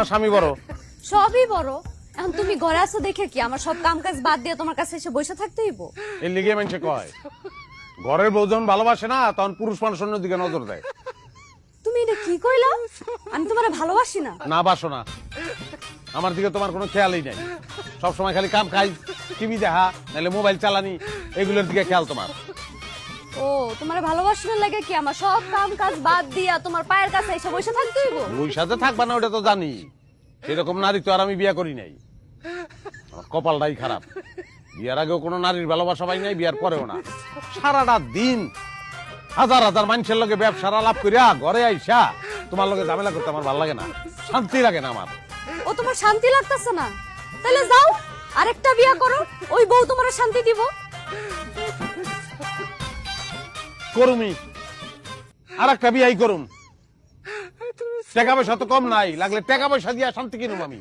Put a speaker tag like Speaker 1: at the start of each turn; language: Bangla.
Speaker 1: না স্বামী বড়?
Speaker 2: সবই বড়। এখন তুমি ঘরে আছো দেখে কি আমার সব কাম কাজ বাদ দিয়ে তোমার কাছে এসে বসে থাকতে হইব?
Speaker 1: এর লিগে মানুষে কয় ঘরের বউ যখন ভালোবাসে না তখন পুরুষ মানুষ অন্য দিকে নজর দেয়।
Speaker 2: তুমি এটা কি কইলা? আমি তোমারে ভালোবাসি না।
Speaker 1: না বাসো না, আমার দিকে তোমার কোনো খেয়ালই নাই। সবসময় খালি কাম খাই, টিভি দেখা, নাহলে মোবাইল চালানি, এগুলোর দিকে খেয়াল তোমার।
Speaker 2: ও তোমারে ভালোবাসি না লাগে কি আমার সব কাম কাজ বাদ দিয়া তোমার পায়ের কাছে এসে বসে থাকতে হইব?
Speaker 1: ওই সাথে থাকবা না ওটা তো জানি, সেরকম নারী তো আর আমি বিয়ে করি নাই। আমার কপালটাই খারাপ, বিয়ার আগেও কোনো নারীর ভালোবাসা পাই নাই, বিয়ার পরেও না। সারাটা দিন হাজার হাজার মানুষের লগে ব্যবসার আলাপ করিয়া ঘরে আইসা তোমার লগে ঝামেলা করতে আমার ভালো লাগে না, শান্তি লাগে না আমার।
Speaker 2: ও তোমার শান্তি লাগতেছে না? তাহলে যাও আরেকটা বিয়া করো, ওই বউ তোমার শান্তি দিব।
Speaker 1: করুমি, আর একটা বিয়াই করুম। টাকা পয়সা তো কম নাই, লাগলে টাকা পয়সা দিয়া শান্তি কিনুম আমি।